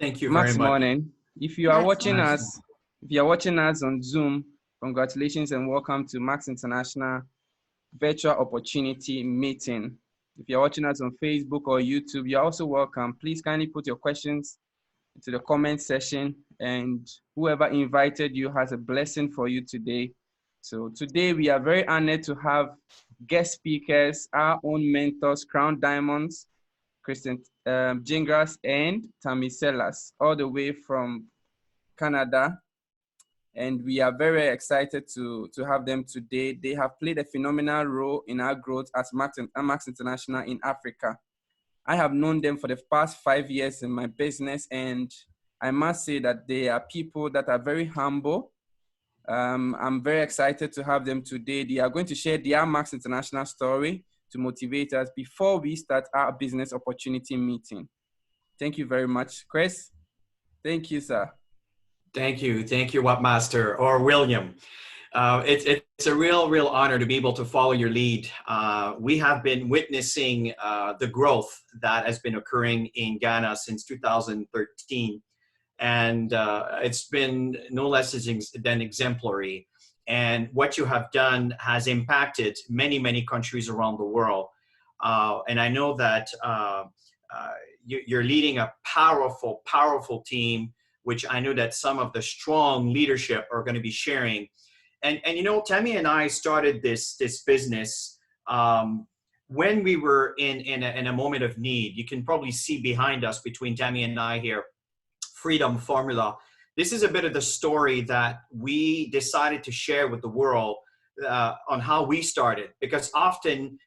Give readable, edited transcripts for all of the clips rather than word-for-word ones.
Thank you very Max much. morning. If you are watching us, on Zoom, congratulations and welcome to Max International Virtual Opportunity Meeting. If you're watching us on Facebook or YouTube, you're also welcome. Please kindly put your questions into the comment section, and whoever invited you has a blessing for you today. So today we are very honored to have guest speakers, our own mentors, Crown Diamonds, Gingras and Tammy, Sellars, all the way from Canada. And we are very excited to have them today. They have played a phenomenal role in our growth as Max International in Africa. I have known them for the past 5 years in my business, and I must say that they are people that are very humble. I'm very excited to have them today. They are going to share their Max International story to motivate us before we start our business opportunity meeting. Thank you very much, Chris. Thank you, sir. Thank you, Wapmaster or William. It's a real honor to be able to follow your lead. We have been witnessing the growth that has been occurring in Ghana since 2013, and it's been no less than exemplary. And what you have done has impacted many countries around the world. And I know that you're leading a powerful team, which I know that some of the strong leadership are going to be sharing. And you know, Tammy and I started this business when we were in a moment of need. You can probably see behind us, between Tammy and I here, Freedom Formula. This is a bit of the story that we decided to share with the world on how we started, because often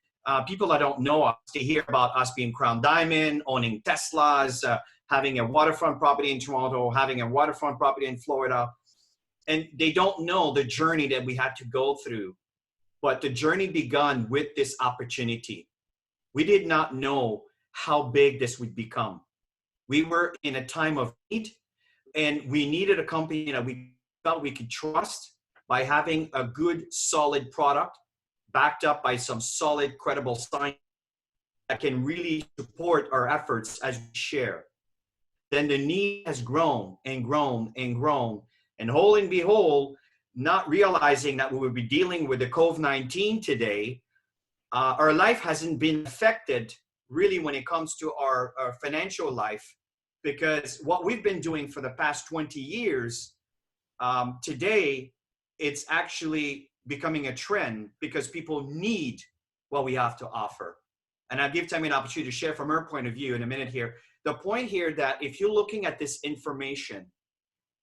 people that don't know us, they hear about us being Crown Diamond, owning Teslas, having a waterfront property in Toronto, having a waterfront property in Florida. And they don't know the journey that we had to go through. But the journey began with this opportunity. We did not know how big this would become. We were in a time of need, and we needed a company that we felt we could trust by having a good, solid product backed up by some solid, credible science that can really support our efforts as we share. Then the need has grown and grown and grown. And whole and behold, not realizing that we would be dealing with the COVID-19 today, our life hasn't been affected really when it comes to our financial life, because what we've been doing for the past 20 years, today, it's actually becoming a trend because people need what we have to offer. And I'll give Tammy an opportunity to share from her point of view in a minute here. The point here that if you're looking at this information,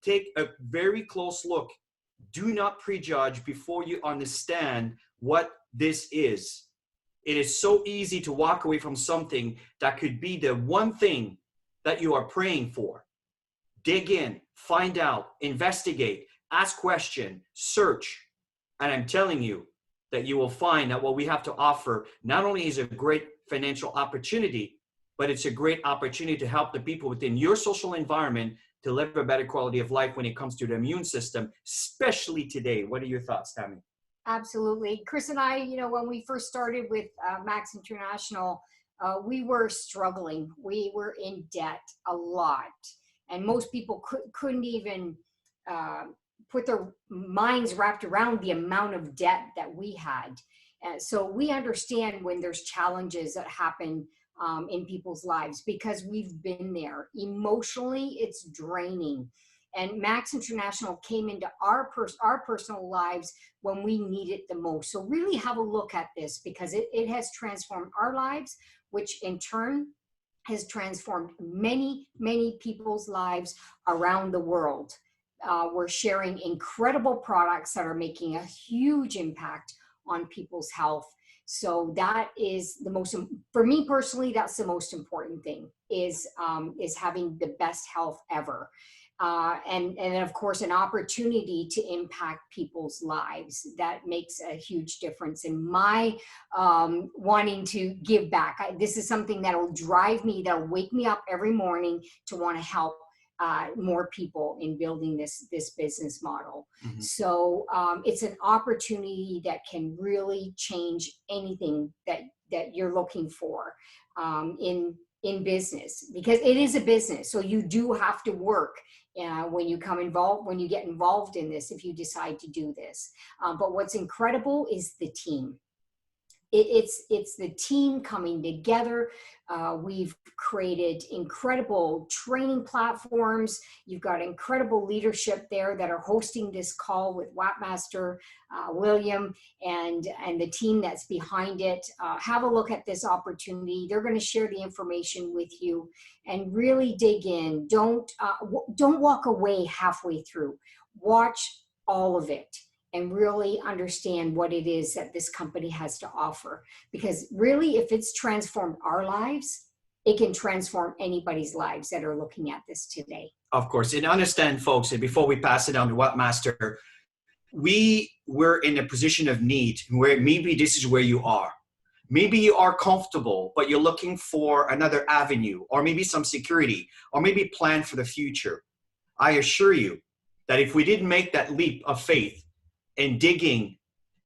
take a very close look. Do not prejudge before you understand what this is. It is so easy to walk away from something that could be the one thing that you are praying for. Dig in, find out, investigate, ask questions, search. And I'm telling you that you will find that what we have to offer not only is a great financial opportunity, but it's a great opportunity to help the people within your social environment to live a better quality of life when it comes to the immune system, especially today. What are your thoughts, Tammy? Absolutely. Chris and I, you know, when we first started with Max International, we were struggling. We were in debt a lot. And most people couldn't even put their minds wrapped around the amount of debt that we had. So we understand when there's challenges that happen in people's lives, because we've been there. Emotionally, it's draining. And Max International came into our personal lives when we need it the most. So really have a look at this, because it has transformed our lives, which in turn has transformed many people's lives around the world. We're sharing incredible products that are making a huge impact on people's health. So that is the most, for me personally, that's the most important thing, is having the best health ever. And of course, an opportunity to impact people's lives. That makes a huge difference in my wanting to give back. This is something that will drive me, that will wake me up every morning to want to help more people in building this business model. Mm-hmm. So it's an opportunity that can really change anything that you're looking for in in business, because it is a business. So you do have to work when you get involved in this, if you decide to do this. But what's incredible is the team. It's the team coming together. We've created incredible training platforms. You've got incredible leadership there that are hosting this call with Wapmaster, William, and the team that's behind it. Have a look at this opportunity. They're going to share the information with you and really dig in. Don't walk away halfway through. Watch all of it and really understand what it is that this company has to offer. Because really, if it's transformed our lives, it can transform anybody's lives that are looking at this today. Of course, and understand, folks, and before we pass it on to Wapmaster, we're in a position of need where maybe this is where you are. Maybe you are comfortable, but you're looking for another avenue, or maybe some security, or maybe plan for the future. I assure you that if we didn't make that leap of faith, and digging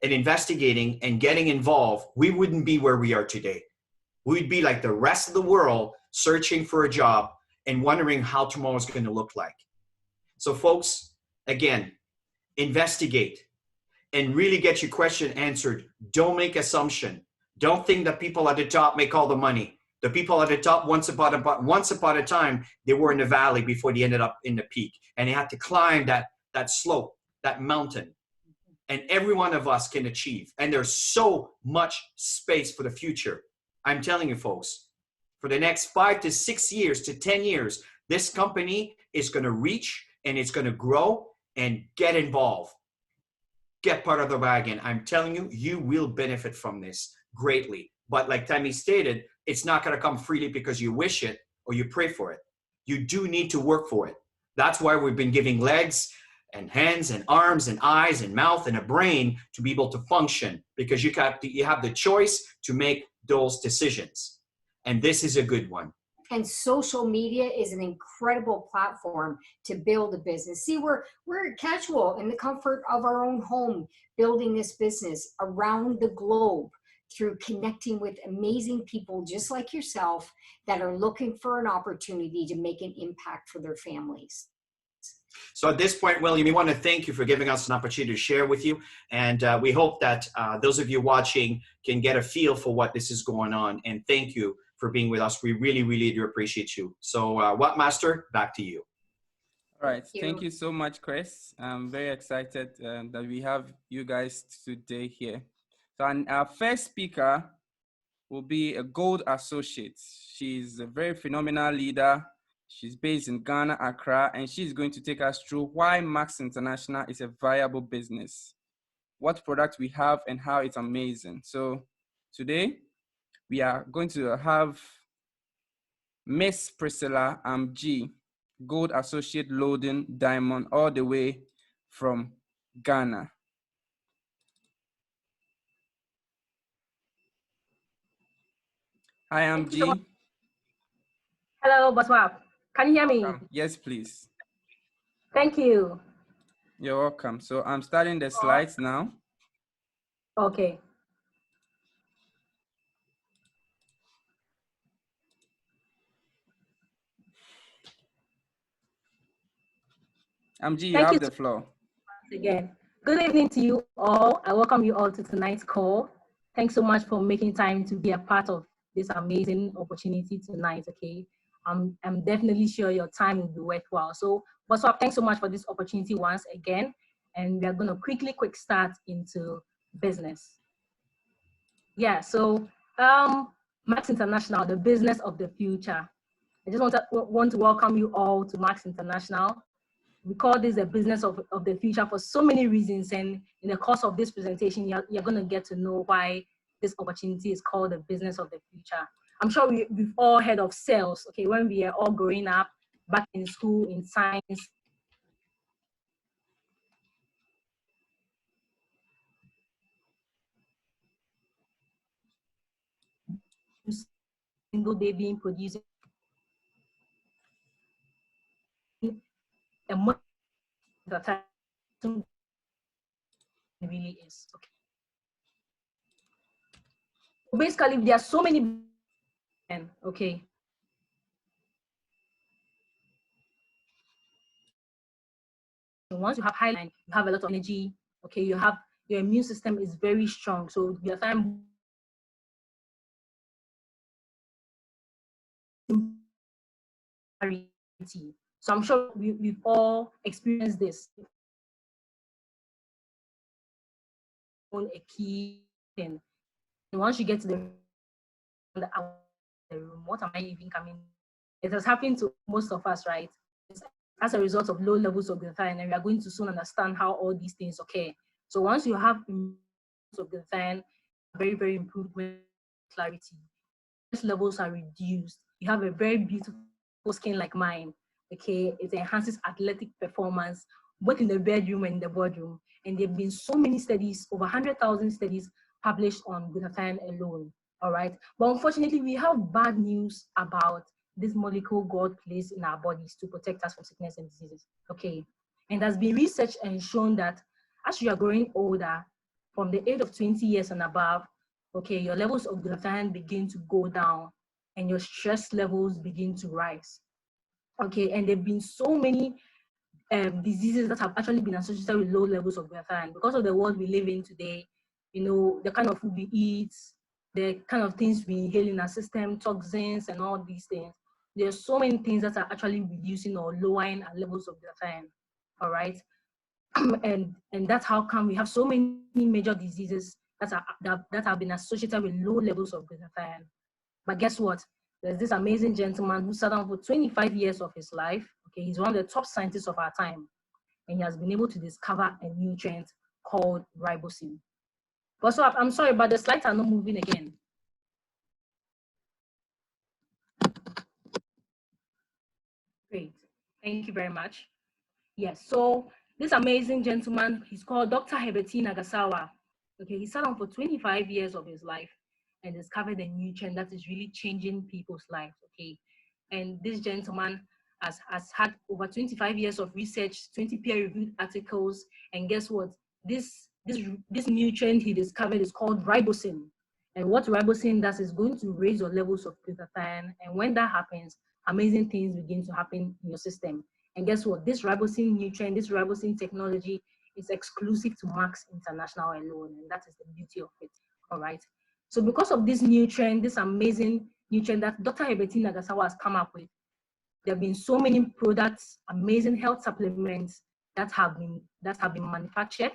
and investigating and getting involved, we wouldn't be where we are today. We'd be like the rest of the world, searching for a job and wondering how tomorrow is going to look like. So folks, again, investigate and really get your question answered. Don't make assumption. Don't think that people at the top make all the money. The people at the top, once upon a time, they were in the valley before they ended up in the peak. And they had to climb that slope, that mountain. And every one of us can achieve. And there's so much space for the future. I'm telling you, folks, for the next 5 to 6 years to 10 years, this company is going to reach and it's going to grow, and get involved. Get part of the wagon. I'm telling you, you will benefit from this greatly. But like Tammy stated, it's not going to come freely because you wish it or you pray for it. You do need to work for it. That's why we've been giving legs and hands and arms and eyes and mouth and a brain to be able to function, because you have the choice to make those decisions. And this is a good one. And social media is an incredible platform to build a business. See, we're casual in the comfort of our own home, building this business around the globe through connecting with amazing people just like yourself that are looking for an opportunity to make an impact for their families. So at this point, William, we want to thank you for giving us an opportunity to share with you. And we hope that those of you watching can get a feel for what this is going on. And thank you for being with us. We really, really do appreciate you. So Wapmaster, back to you. All right. Thank you so much, Chris. I'm very excited that we have you guys today here. So our first speaker will be a Gold Associate. She's a very phenomenal leader. She's based in Ghana, Accra, and she's going to take us through why Max International is a viable business, what products we have, and how it's amazing. So today, we are going to have Miss Priscilla Amgee, Gold Associate Loading Diamond, all the way from Ghana. Hi, Amgee. Hello, Boswap. Can you hear me? Yes, please. Thank you. You're welcome. So I'm starting the slides now. Okay. Amgee, you have the floor. Again, good evening to you all. I welcome you all to tonight's call. Thanks so much for making time to be a part of this amazing opportunity tonight, okay? I'm definitely sure your time will be worthwhile. So, Boswap, thanks so much for this opportunity once again. And we are going to quick start into business. Yeah, so Max International, the business of the future. I just want to welcome you all to Max International. We call this the business of the future for so many reasons. And in the course of this presentation, you're going to get to know why this opportunity is called the business of the future. I'm sure we've all heard of sales, okay, when we are all growing up, back in school, in science. Single day being produced. A month that really is. Okay. Basically, there are so many, okay, once you have high line, you have a lot of energy. Okay, you have your immune system is very strong. So your time so I'm sure we've all experienced this. A key thing. And once you get to the room, what am I even coming? It has happened to most of us, right? It's as a result of low levels of glutathione, and we are going to soon understand how all these things occur. So once you have of glutathione, very, very improved clarity, levels are reduced. You have a very beautiful skin like mine. Okay, it enhances athletic performance both in the bedroom and in the boardroom. And there have been so many studies, over 100,000 studies published on glutathione alone. All right, but unfortunately, we have bad news about this molecule God placed in our bodies to protect us from sickness and diseases. Okay, and there's been research and shown that as you are growing older, from the age of 20 years and above, okay, your levels of glutathione begin to go down and your stress levels begin to rise. Okay, and there have been so many diseases that have actually been associated with low levels of glutathione because of the world we live in today. You know, the kind of food we eat, the kind of things we inhale in our system, toxins and all these things. There are so many things that are actually reducing or lowering our levels of glutathione. All right, and that's how come we have so many major diseases that have been associated with low levels of glutathione. But guess what? There's this amazing gentleman who sat down for 25 years of his life. Okay, he's one of the top scientists of our time, and he has been able to discover a nutrient called ribosine. But so I'm sorry, but the slides are not moving again. Great, thank you very much. Yes, so this amazing gentleman, he's called Dr. Heberti Nagasawa. Okay, he sat on for 25 years of his life and discovered a nutrient that is really changing people's lives. Okay, and this gentleman has had over 25 years of research, 20 peer-reviewed articles, and guess what? This nutrient he discovered is called ribosine. And what ribosine does is going to raise your levels of glutathione, and when that happens, amazing things begin to happen in your system. And guess what? This ribosine nutrient, this ribosine technology is exclusive to Max International alone, and that is the beauty of it. All right. So because of this nutrient, this amazing nutrient that Dr. Heberti Nagasawa has come up with, there have been so many products, amazing health supplements that have been manufactured,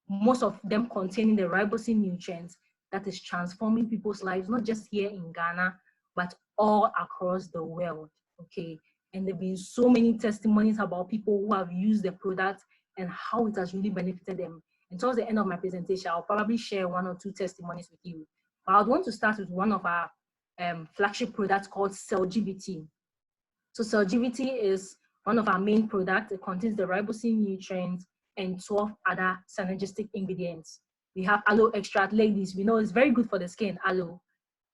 most of them containing the ribosine nutrients that is transforming people's lives, not just here in Ghana, but all across the world. Okay. And there have been so many testimonies about people who have used the product and how it has really benefited them. And towards the end of my presentation, I'll probably share one or two testimonies with you. But I would want to start with one of our flagship products called CellGBT. So CellGBT is one of our main products. It contains the ribosine nutrients and 12 other synergistic ingredients. We have aloe extract. Ladies, we know it's very good for the skin, aloe,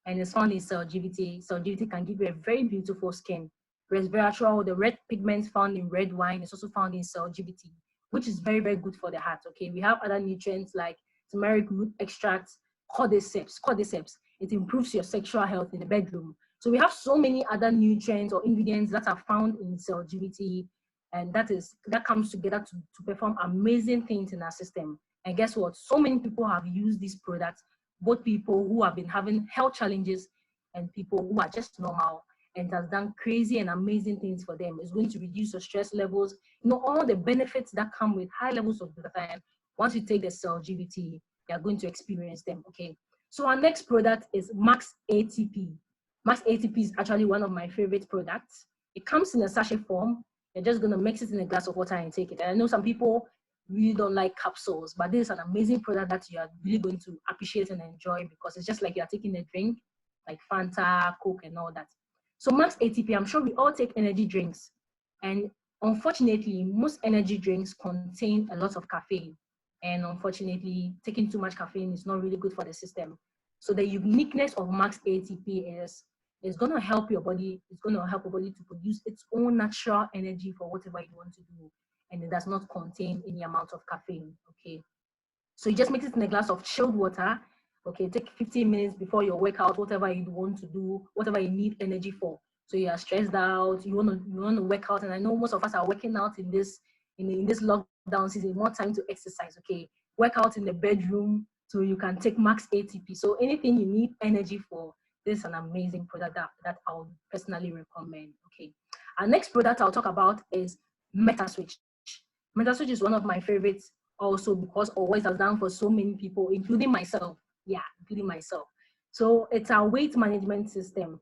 and it's found in CellGBT. CellGBT can give you a very beautiful skin. Resveratrol, the red pigments found in red wine, is also found in CellGBT, which is very, very good for the heart. Okay, we have other nutrients like turmeric root extracts, cordyceps. It improves your sexual health in the bedroom. So we have so many other nutrients or ingredients that are found in CellGBT, and that comes together to perform amazing things in our system. And guess what? So many people have used these products, both people who have been having health challenges and people who are just normal, and has done crazy and amazing things for them. It's going to reduce your stress levels. You know, all the benefits that come with high levels of glutathione. Once you take the CellGBT, you're going to experience them. Okay. So our next product is Max ATP. Max ATP is actually one of my favorite products. It comes in a sachet form. You're just going to mix it in a glass of water and take it. And I know some people really don't like capsules, but this is an amazing product that you are really going to appreciate and enjoy because it's just like you're taking a drink, like Fanta, Coke, and all that. So Max ATP, I'm sure we all take energy drinks. And unfortunately, most energy drinks contain a lot of caffeine. And unfortunately, taking too much caffeine is not really good for the system. So the uniqueness of Max ATP is it's going to help your body. It's going to help your body to produce its own natural energy for whatever you want to do. And it does not contain any amount of caffeine. Okay. So you just mix it in a glass of chilled water. Okay, take 15 minutes before your workout, whatever you want to do, whatever you need energy for. So you are stressed out, you want to work out, and I know most of us are working out in this in this lockdown season, more time to exercise, okay? Work out in the bedroom so you can take max ATP. So anything you need energy for, this is an amazing product that I'll personally recommend, okay? Our next product I'll talk about is MetaSwitch. MetaSwitch is one of my favorites also because always has done for so many people, including myself. Yeah, including myself. So it's our weight management system.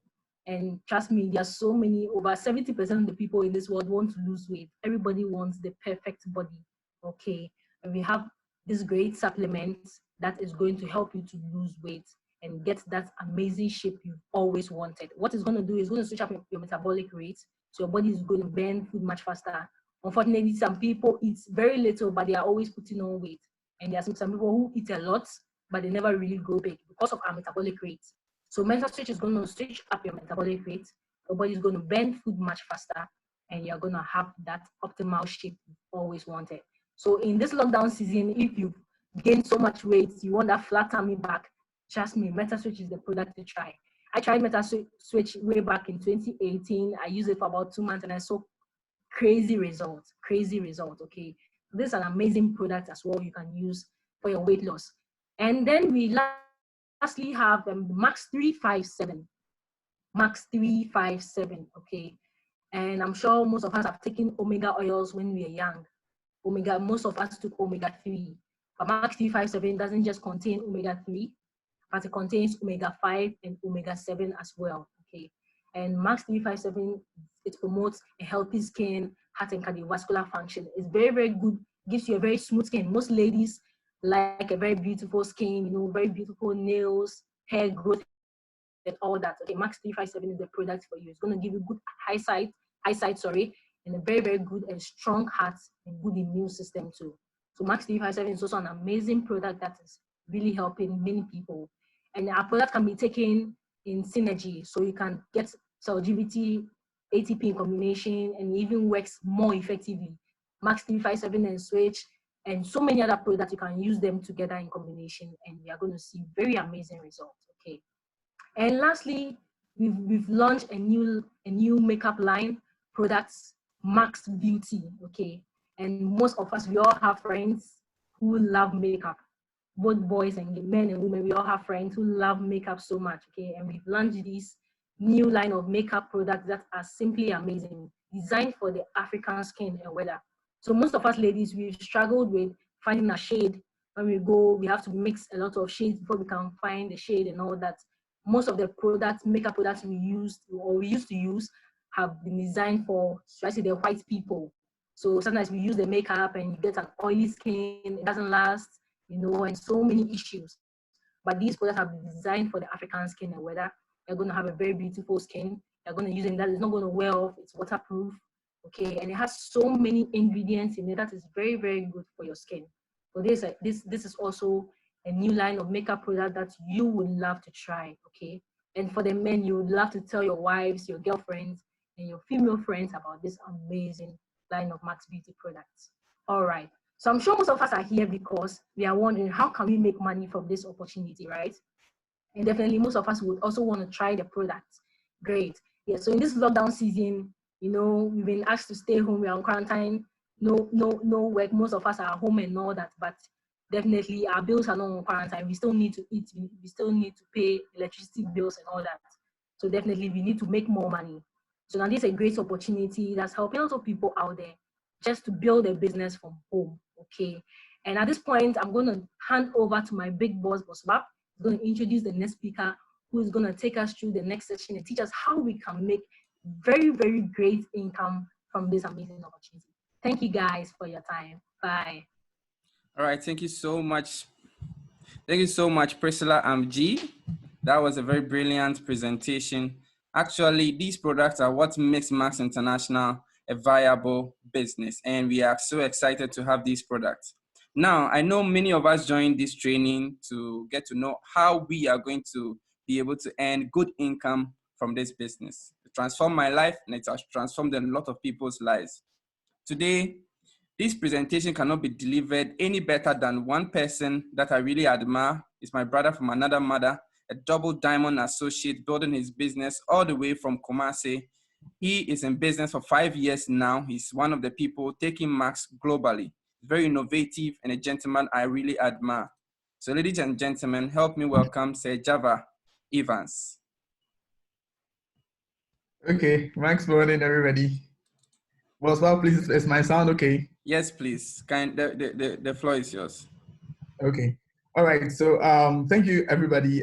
And trust me, there are so many, over 70% of the people in this world want to lose weight. Everybody wants the perfect body, okay? And we have this great supplement that is going to help you to lose weight and get that amazing shape you've always wanted. What it's going to do is going to switch up your metabolic rate, so your body is going to burn food much faster. Unfortunately, some people eat very little, but they are always putting on weight. And there are some people who eat a lot, but they never really grow big because of our metabolic rate. So MetaSwitch is going to switch up your metabolic rate. Your body is going to burn food much faster, and you're going to have that optimal shape you've always wanted. So in this lockdown season, if you've gained so much weight, you want that flat tummy back, trust me, MetaSwitch is the product to try. I tried MetaSwitch way back in 2018. I used it for about 2 months, and I saw crazy results, okay? This is an amazing product as well you can use for your weight loss. And then we lastly have Max 357. Max 357, okay? And I'm sure most of us have taken omega oils when we were young. Most of us took omega-3. But Max 357 doesn't just contain omega-3, but it contains omega-5 and omega-7 as well, okay? And Max 357, it promotes a healthy skin, heart and cardiovascular function. It's very, very good, gives you a very smooth skin. Most ladies like a very beautiful skin, you know, very beautiful nails, hair growth, and all that. Okay, Max 357 is the product for you. It's going to give you good eyesight, and a very, very good and strong heart and good immune system too. So Max 357 is also an amazing product that is really helping many people. And our product can be taken in synergy, so you can get cell GBT, ATP in combination, and even works more effectively. Max 357 and Switch, and so many other products, you can use them together in combination, and you are going to see very amazing results, okay? And lastly, we've launched a new makeup line, products, Max Beauty, okay? And most of us, we all have friends who love makeup. Both boys and men and women, we all have friends who love makeup so much, okay? And we've launched this new line of makeup products that are simply amazing, designed for the African skin and weather. So most of us ladies, we've struggled with finding a shade. When we go, we have to mix a lot of shades before we can find the shade and all that. Most of the products, makeup products we used to use have been designed for, especially the white people. So sometimes we use the makeup and you get an oily skin, it doesn't last, you know, and so many issues. But these products have been designed for the African skin and weather. You're going to have a very beautiful skin. You're going to use it that it's not going to wear off. It's waterproof, okay? And it has so many ingredients in it that is very, very good for your skin. So this is also a new line of makeup product that you would love to try, okay? And for the men, you would love to tell your wives, your girlfriends, and your female friends about this amazing line of Max Beauty products. All right. So I'm sure most of us are here because we are wondering, how can we make money from this opportunity, right? And definitely most of us would also want to try the product. Great. Yeah, so in this lockdown season, you know, we've been asked to stay home, we're on quarantine, no work, most of us are at home and all that, but definitely our bills are not on quarantine. We still need to eat, we still need to pay electricity bills and all that. So definitely we need to make more money. So now this is a great opportunity that's helping a lot of people out there just to build a business from home, okay? And at this point, I'm going to hand over to my big boss, Boss Bab. He's going to introduce the next speaker, who is going to take us through the next session and teach us how we can make very, very great income from this amazing opportunity. Thank you guys for your time. Bye. All right, thank you so much. Thank you so much, Priscilla Amgee. That was a very brilliant presentation. Actually, these products are what makes Max International a viable business, and we are so excited to have these products. Now, I know many of us joined this training to get to know how we are going to be able to earn good income from this business. It transformed my life, and it has transformed a lot of people's lives. Today, this presentation cannot be delivered any better than one person that I really admire. It's my brother from another mother, a double diamond associate building his business all the way from Kumasi. He is in business for 5 years now. He's one of the people taking Max globally. Very innovative and a gentleman I really admire. So ladies and gentlemen, help me welcome Sir Java Evans. Okay, Max, morning, everybody. Well, please, is my sound okay? Yes, please. The floor is yours. Okay. All right. So thank you, everybody,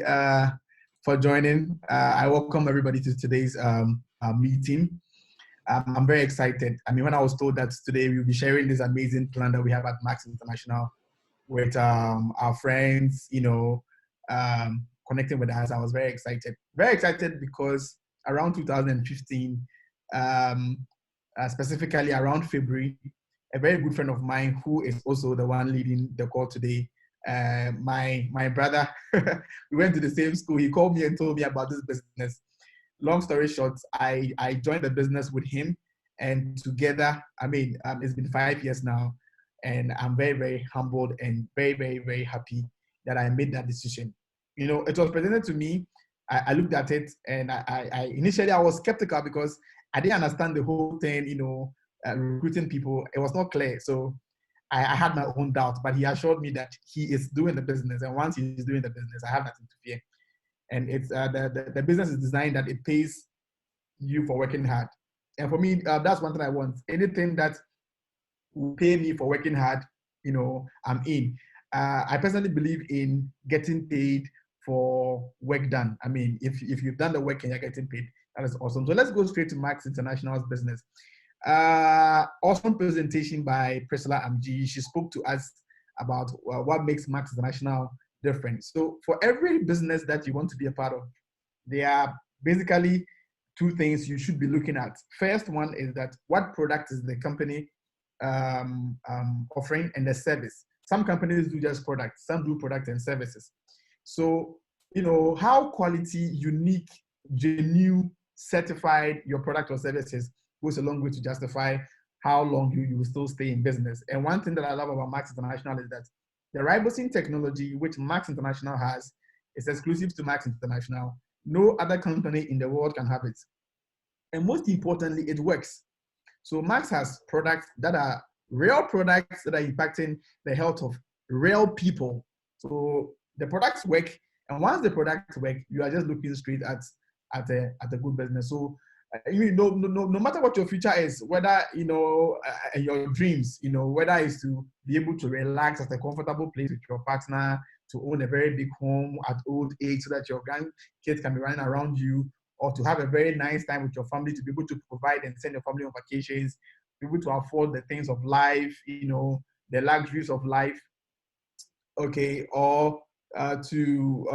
for joining. I welcome everybody to today's meeting. I'm very excited. I mean, when I was told that today we'll be sharing this amazing plan that we have at Max International with our friends, connecting with us, I was very excited. Very excited because around 2015, specifically around February, a very good friend of mine who is also the one leading the call today, my brother, we went to the same school. He called me and told me about this business. Long story short, I joined the business with him, and together, it's been 5 years now, and I'm very, very humbled and very, very, very happy that I made that decision. It was presented to me. I looked at it, and I initially I was skeptical because I didn't understand the whole thing. Recruiting people, it was not clear. So I had my own doubt, but he assured me that he is doing the business, and once he is doing the business, I have nothing to fear. And it's the business is designed that it pays you for working hard. And for me, that's one thing I want. Anything that will pay me for working hard, I'm in. I personally believe in getting paid for work done. I mean, if you've done the work and you're getting paid, that is awesome. So let's go straight to Max International's business. Awesome presentation by Priscilla Amgee. She spoke to us about what makes Max International different. So for every business that you want to be a part of, there are basically two things you should be looking at. First one is that what product is the company offering, and the service. Some companies do just products, some do product and services. So, how quality, unique, genuine, certified your product or services goes a long way to justify how long you will still stay in business. And one thing that I love about Max International is that the ribosine technology, which Max International has, is exclusive to Max International. No other company in the world can have it. And most importantly, it works. So Max has products that are real products that are impacting the health of real people. So the products work, and once the products work, you are just looking straight at a good business. So no matter what your future is, whether your dreams, whether it's to be able to relax at a comfortable place with your partner, to own a very big home at old age so that your grandkids can be running around you, or to have a very nice time with your family, to be able to provide and send your family on vacations, be able to afford the things of life, the luxuries of life, okay, or to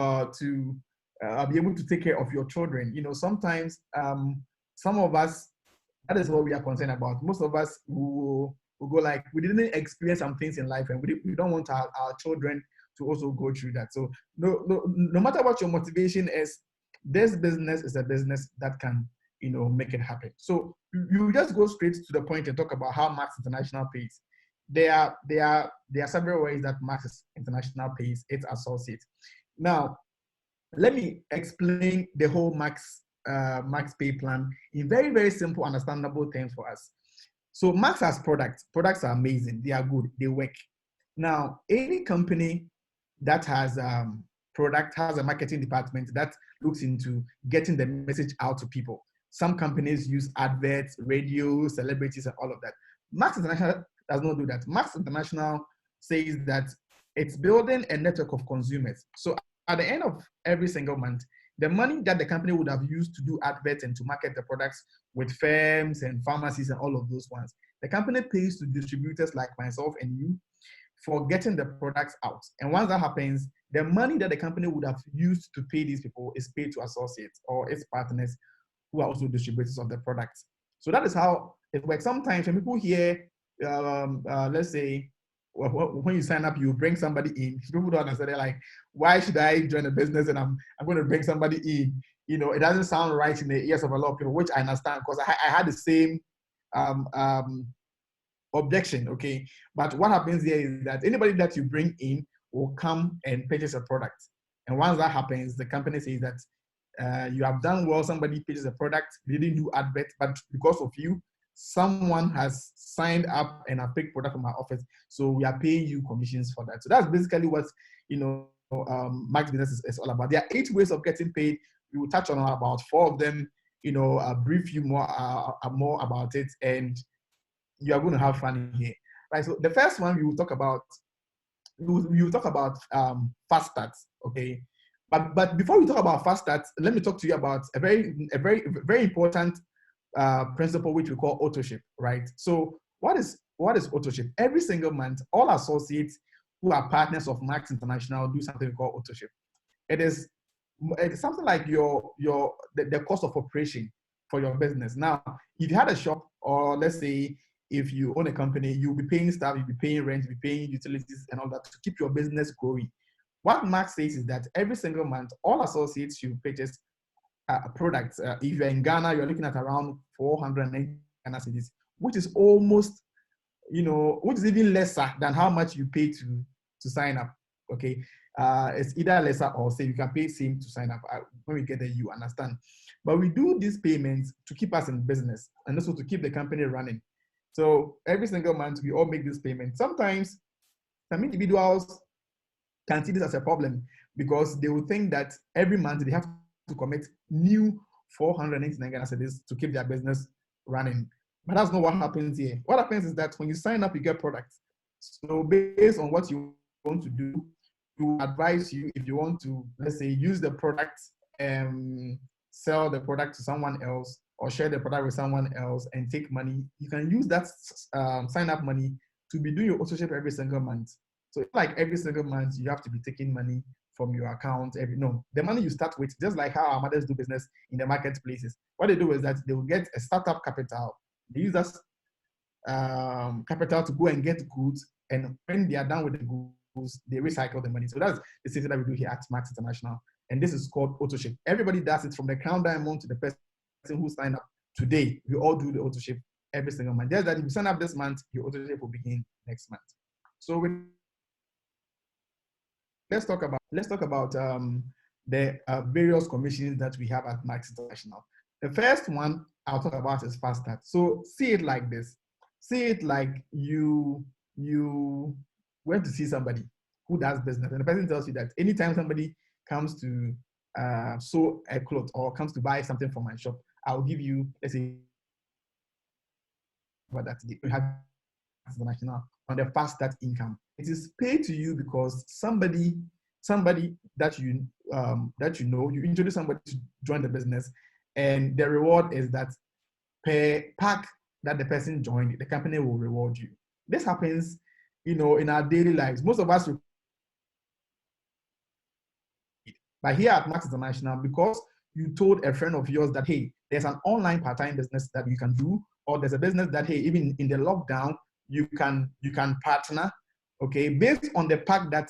be able to take care of your children. Sometimes some of us, that is what we are concerned about. Most of us will go like, we didn't experience some things in life, and we don't want our children to also go through that. So no matter what your motivation is, this business is a business that can, make it happen. So you just go straight to the point and talk about how Max International pays. There are several ways that Max International pays its associates. Now, let me explain the whole Max pay plan in very, very simple, understandable terms for us. So Max has products. Products are amazing. They are good. They work. Now, any company that has product has a marketing department that looks into getting the message out to people. Some companies use adverts, radio, celebrities, and all of that. Max International does not do that. Max International says that it's building a network of consumers. So at the end of every single month, the money that the company would have used to do adverts and to market the products with firms and pharmacies and all of those ones, the company pays to distributors like myself and you for getting the products out. And once that happens, the money that the company would have used to pay these people is paid to associates or its partners who are also distributors of the products. So that is how it works. Sometimes when people hear, let's say, when you sign up, you bring somebody in. People don't understand. They're like, why should I join a business and I'm going to bring somebody in? It doesn't sound right in the ears of a lot of people, which I understand because I had the same objection, okay? But what happens here is that anybody that you bring in will come and purchase a product. And once that happens, the company says that You have done well. Somebody pitches a product, they didn't do advert, but because of you, someone has signed up and have picked product from our office. So we are paying you commissions for that. So that's basically what, Max Business is all about. There are 8 ways of getting paid. We will touch on about 4 of them, brief you more about it, and you are going to have fun here. Right. So the first one we will talk about, fast starts. Okay. But before we talk about fast starts, let me talk to you about a very important principle which we call auto-ship, right? So what is auto-ship? Every single month, all associates who are partners of Max International do something we call auto-ship. It's something like the cost of operation for your business. Now, if you had a shop, or let's say if you own a company, you'll be paying staff, you'll be paying rent, you'll be paying utilities and all that to keep your business growing. What Max says is that every single month, all associates should purchase products. If you're in Ghana, you're looking at around 490 Ghana cedis, which is almost, which is even lesser than how much you pay to sign up. Okay, it's either lesser or say you can pay same to sign up. When we get there, you understand. But we do these payments to keep us in business and also to keep the company running. So every single month, we all make this payment. Sometimes some individuals can see this as a problem because they will think that every month they have to commit new 499 Ghana cedis to keep their business running. But that's not what happens here. What happens is that when you sign up, you get products. So based on what you want to do, we advise you, if you want to, let's say, use the product and sell the product to someone else, or share the product with someone else and take money, you can use that sign up money to be doing your auto-ship every single month. So like every single month, you have to be taking money from your account. The money you start with, just like how our mothers do business in the marketplaces. What they do is that they will get a startup capital. They use that capital to go and get goods, and when they are done with the goods, they recycle the money. So that's the thing that we do here at Max International, and this is called auto-ship. Everybody does it, from the crown diamond to the person who signed up today. We all do the auto-ship every single month. Just that if you sign up this month, your auto-ship will begin next month. So let's talk about the various commissions that we have at Max International. The first one I'll talk about is fast start. So see it like this. See it like you went to see somebody who does business, and the person tells you that anytime somebody comes to sew a cloth or comes to buy something from my shop, I'll give you, let's say, what that we have International on the fast start income. It is paid to you because somebody that you you introduce somebody to join the business, and the reward is that per pack that the person joined, the company will reward you. This happens, in our daily lives. Most of us, but here at Max International, because you told a friend of yours that, hey, there's an online part-time business that you can do, or there's a business that, hey, even in the lockdown, you can partner, okay, based on the pack that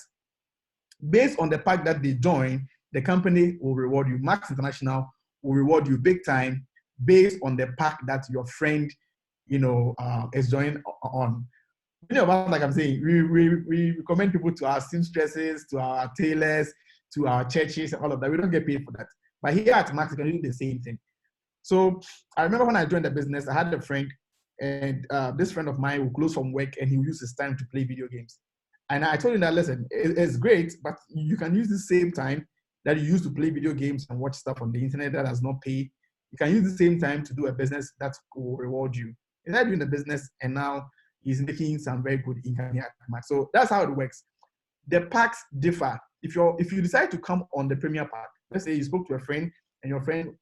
they join, the company will reward you. Max International will reward you big time based on the pack that your friend, is joining on. Many of us, like I'm saying, we recommend people to our seamstresses, to our tailors, to our churches, and all of that. We don't get paid for that. But here at Max, you can do the same thing. So I remember when I joined the business, I had a friend, and this friend of mine would close from work and he would use his time to play video games. And I told him that, listen, it's great, but you can use the same time that you use to play video games and watch stuff on the internet that does not pay. You can use the same time to do a business that will reward you. He's not doing the business, and now he's making some very good income here at Max. So that's how it works. The packs differ. If you decide to come on the premier pack, let's say you spoke to a friend and your friend,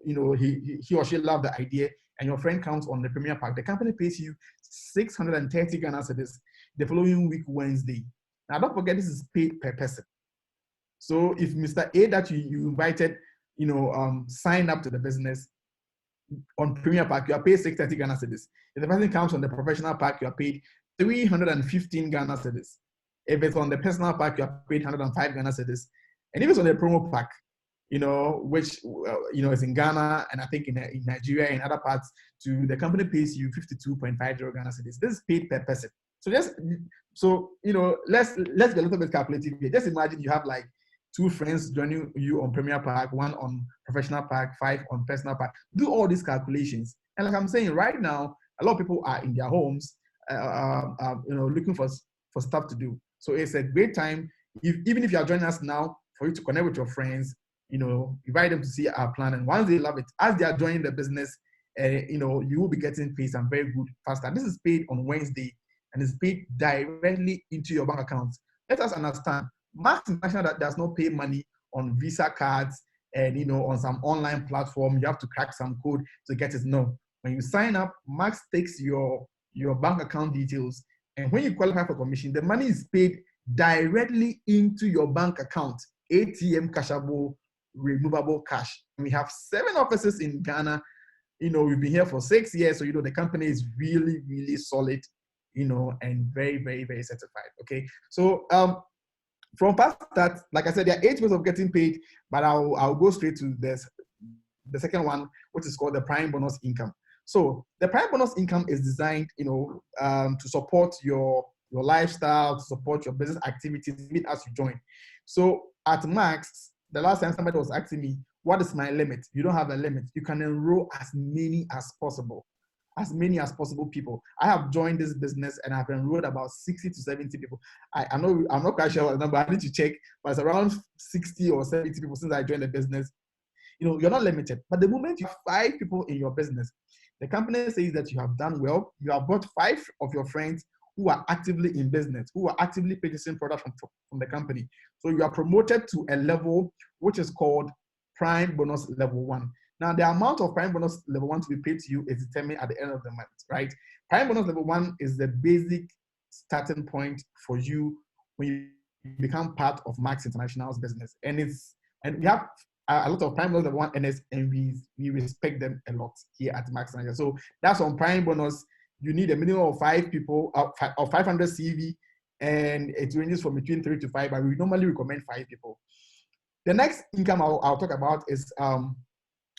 he or she loved the idea, and your friend comes on the premier pack, the company pays you 630 Ghana cedis the following week, Wednesday. Now, don't forget, this is paid per person. So if Mr. A that you invited, sign up to the business on premier pack, you are paid 630 Ghana cedis. If the person comes on the professional pack, you are paid 315 Ghana cedis. If it's on the personal pack, you are paid 105 Ghana cedis. And if it's on the promo pack, which is in Ghana and I think in Nigeria and other parts, the company pays you 52.50 Ghana cedis. This is paid per person. So let's be a little bit calculative here. Just imagine you have like 2 friends joining you on Premier Pack, 1 on Professional Pack, 5 on Personal Pack. Do all these calculations. And like I'm saying, right now, a lot of people are in their homes, looking for stuff to do. So it's a great time, even if you are joining us now, for you to connect with your friends, invite them to see our plan. And once they love it, as they are joining the business, you will be getting paid some very good faster. This is paid on Wednesday and is paid directly into your bank account. Let us understand, Max International that does not pay money on Visa cards and on some online platform. You have to crack some code to get it. No, when you sign up, Max takes your bank account details, and when you qualify for commission, the money is paid directly into your bank account. ATM cashable, removable cash. And we have 7 offices in Ghana. We've been here for 6 years, so the company is really, really solid, and very, very, very certified. Okay, so from past that, like I said, there are 8 ways of getting paid, but I'll go straight to this, the second one, which is called the prime bonus income. So the prime bonus income is designed, to support your lifestyle, to support your business activities even as you join. So at Max, the last time somebody was asking me, what is my limit? You don't have a limit. You can enroll as many as possible people. I have joined this business and I've enrolled about 60 to 70 people. I'm not quite sure what the number, I need to check, but it's around 60 or 70 people since I joined the business. You're not limited. But the moment you have 5 people in your business, the company says that you have done well. You have brought 5 of your friends who are actively in business, who are actively purchasing products from the company. So you are promoted to a level which is called Prime Bonus Level 1. Now, the amount of Prime Bonus Level 1 to be paid to you is determined at the end of the month, right? Prime Bonus Level 1 is the basic starting point for you when you become part of Max International's business. And we have a lot of Prime Bonus Level 1 NS, and we respect them a lot here at Max International. So that's on Prime Bonus. You need a minimum of 5 people, or 500 CV, and it ranges from between 3 to 5, but we normally recommend 5 people. The next income I'll talk about is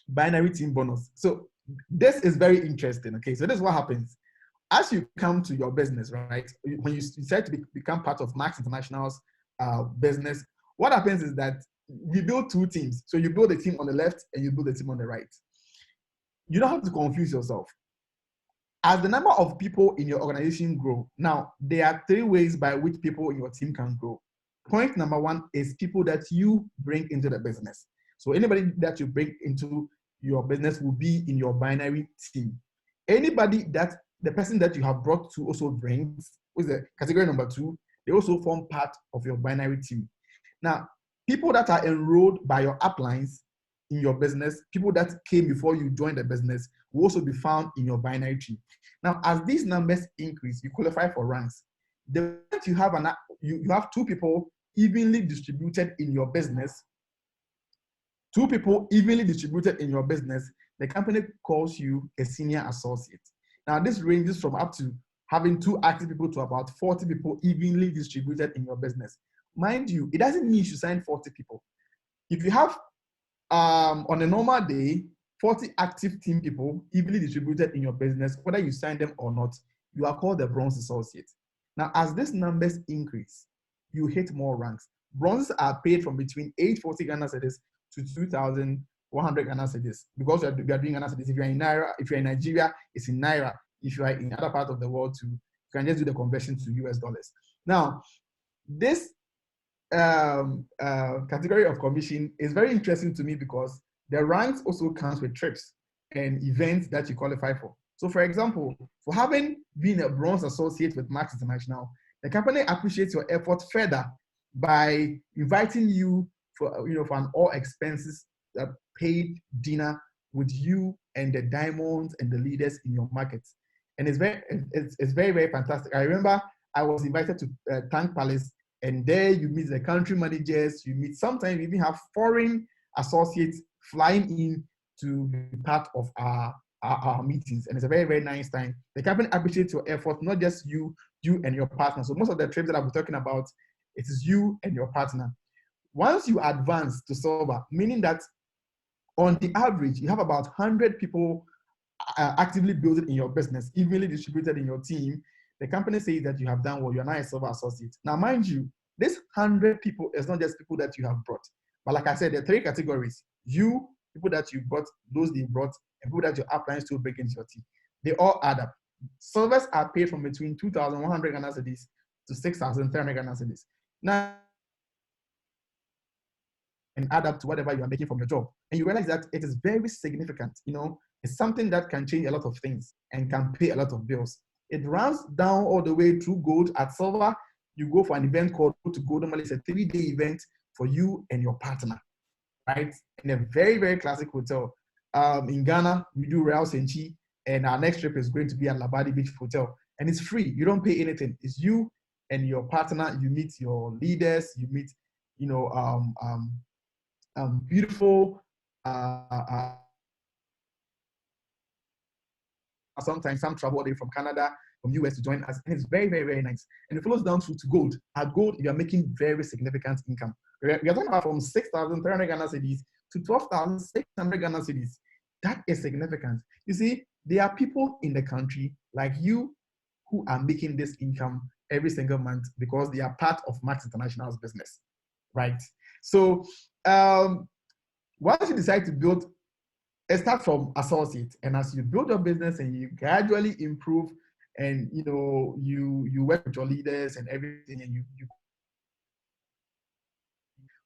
binary team bonus. So this is very interesting. Okay, so this is what happens as you come to your business, right? When you decide to become part of Max International's business, what happens is that we build 2 teams. So you build a team on the left and you build a team on the right. You don't have to confuse yourself. As the number of people in your organization grow, now there are 3 ways by which people in your team can grow. Point number 1 is people that you bring into the business. So anybody that you bring into your business will be in your binary team. Anybody that the person that you have brought to also brings, with the category number 2, they also form part of your binary team. Now, people that are enrolled by your uplines in your business, people that came before you joined the business, will also be found in your binary tree. Now, as these numbers increase, you qualify for ranks. The moment you have 2 people evenly distributed in your business, 2 people evenly distributed in your business, the company calls you a senior associate. Now, this ranges from up to having 2 active people to about 40 people evenly distributed in your business. Mind you, it doesn't mean you should sign 40 people. If you have, on a normal day, 40 active team people evenly distributed in your business, whether you sign them or not, you are called the bronze associate. Now, as these numbers increase, you hit more ranks. Bronzes are paid from between 840 Ghana cedis to 2,100 Ghana cedis because you are doing Ghana cedis. If you're in Naira, if you're in Nigeria, it's in Naira. If you are in other parts of the world, you can just do the conversion to US dollars. Now, this category of commission is very interesting to me because the ranks also comes with trips and events that you qualify for. So, for example, for having been a bronze associate with Max International, the company appreciates your effort further by inviting you for an all expenses paid dinner with you and the diamonds and the leaders in your market. And it's very, very fantastic. I remember I was invited to Tank Palace, and there you meet the country managers, sometimes you even have foreign associates flying in to be part of our meetings. And it's a very, very nice time. The company appreciates your effort, not just you and your partner. So most of the trips that I'll be talking about, it is you and your partner. Once you advance to silver, meaning that on the average, you have about 100 people actively building in your business, evenly distributed in your team, the company says that you have done well, you're now a silver associate. Now, mind you, This 100 people is not just people that you have brought. But like I said, there are 3 categories. You, people that you brought, those they brought, and people that your uplines to break into your team. They all add up. Servers are paid from between 2,100 Ghana cedis to 6,300 Ghana cedis. Now, and add up to whatever you are making from your job. And you realize that it is very significant. You know, it's something that can change a lot of things and can pay a lot of bills. It runs down all the way through gold. At silver, you go for an event called Go to Gold. Normally, it's a 3-day event for you and your partner, right? In a very, very classic hotel. In Ghana, we do Real Senchi, and our next trip is going to be at Labadi Beach Hotel. And it's free. You don't pay anything. It's you and your partner. You meet your leaders. You meet, you know, beautiful, sometimes some travel all the way from Canada, from US to join us. And it's very, very, very nice. And it flows down through to gold. At gold, you are making very significant income. We are talking about from 6,300 Ghana cedis to 12,600 Ghana cedis. That is significant. You see, there are people in the country like you who are making this income every single month because they are part of Max International's business, right? So once you decide to build, it starts from associate, and as you build your business and you gradually improve, and you know you work with your leaders and everything, and you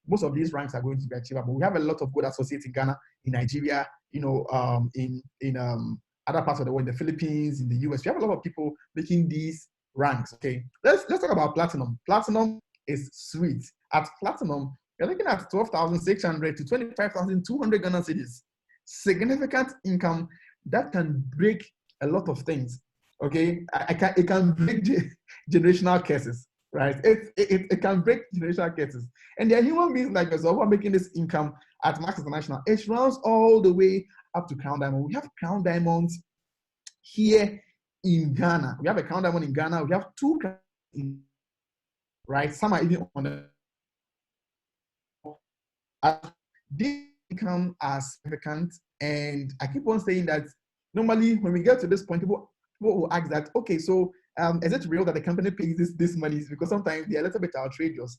most of these ranks are going to be achievable. We have a lot of good associates in Ghana, in Nigeria, you know, in other parts of the world, in the Philippines, in the US. We have a lot of people making these ranks. Okay, let's talk about platinum. Platinum is sweet. At platinum, you're looking at 12,600 to 25,200 Ghana cedis. Significant income that can break a lot of things. Okay, it can break generational curses, right? It can break generational curses. And there are human beings like yourself who are making this income at Max International. It runs all the way up to Crown Diamond. We have Crown Diamonds here in Ghana. We have a Crown Diamond in Ghana. We have 2 in, right? Some are even on the this income are significant, and I keep on saying that normally when we get to this point, people will ask that, okay, so is it real that the company pays this money? Because sometimes they're a little bit outrageous.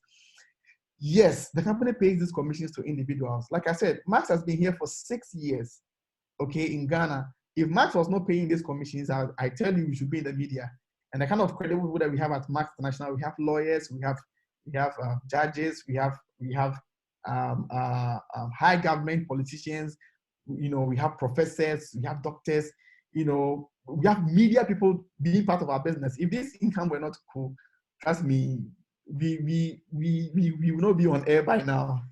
Yes, the company pays these commissions to individuals. Like I said, Max has been here for 6 years, okay, in Ghana. If Max was not paying these commissions, I tell you, we should be in the media. And the kind of credible people that we have at Max International, we have lawyers, we have judges, we have high government politicians, you know, we have professors, we have doctors, you know, we have media people being part of our business. If this income were not cool, trust me, we will not be on air by now.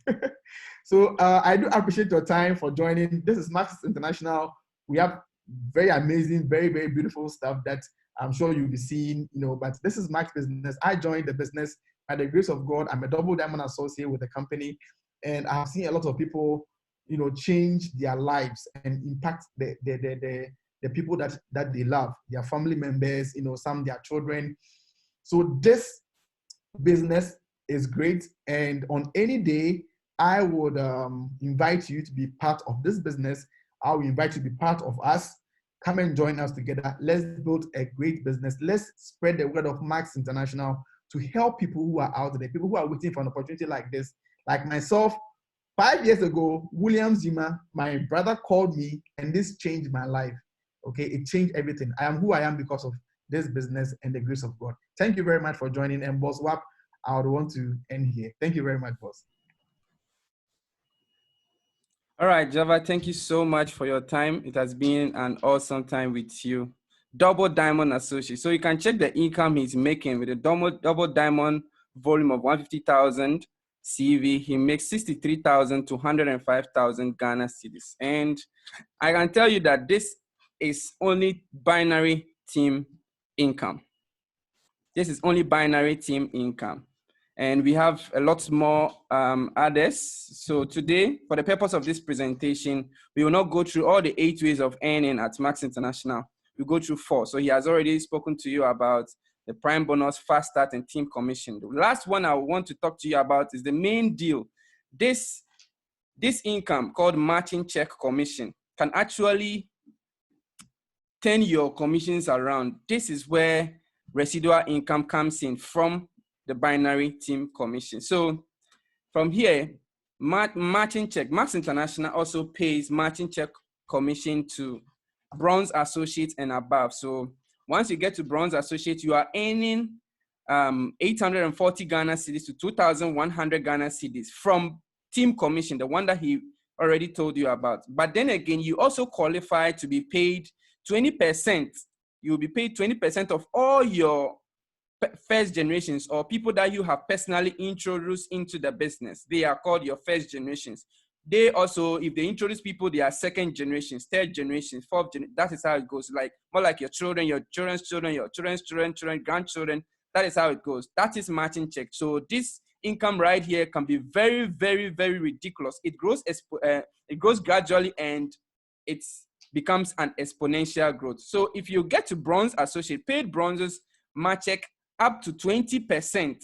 So I do appreciate your time for joining. This is Max International. We have very amazing, very, very beautiful stuff that I'm sure you'll be seeing, you know, but this is Max Business. I joined the business by the grace of God. I'm a double diamond associate with the company, and I've seen a lot of people, you know, change their lives and impact the people that they love, their family members, you know, some their children. So this business is great, and on any day, I would invite you to be part of this business. I will invite you to be part of us. Come and join us together. Let's build a great business. Let's spread the word of Max International to help people who are out there, people who are waiting for an opportunity like this. Like myself, 5 years ago, Gyimah, my brother, called me, and this changed my life. Okay, it changed everything. I am who I am because of this business and the grace of God. Thank you very much for joining. And Boss Wap, I would want to end here. Thank you very much, boss. All right, Java, thank you so much for your time. It has been an awesome time with you. Double Diamond Associate. So you can check the income he's making with a double diamond volume of 150,000 CV. He makes 63,000 to 105,000 Ghana cedis. And I can tell you that this is only binary team income. This is only binary team income. And we have a lot more others. So today, for the purpose of this presentation, we will not go through all the 8 ways of earning at Max International. We go through 4. So he has already spoken to you about the prime bonus, fast start, and team commission. The last one I want to talk to you about is the main deal. This income called matching check commission can actually turn your commissions around. This is where residual income comes in from the binary team commission. So from here, matching check. Max International also pays matching check commission to bronze associates and above. So once you get to bronze associate, you are earning 840 Ghana cedis to 2,100 Ghana cedis from team commission, the one that he already told you about. But then again, you also qualify to be paid 20%. You'll be paid 20% of all your first generations, or people that you have personally introduced into the business. They are called your first generations. They also, if they introduce people, they are second generations, third generations, fourth generation. That is how it goes. Like more like your children, your children's children, your children's children, grandchildren. That is how it goes. That is matching check. So this income right here can be very, very, very ridiculous. It grows gradually, and it becomes an exponential growth. So if you get to bronze associate, paid bronzes match check up to 20%,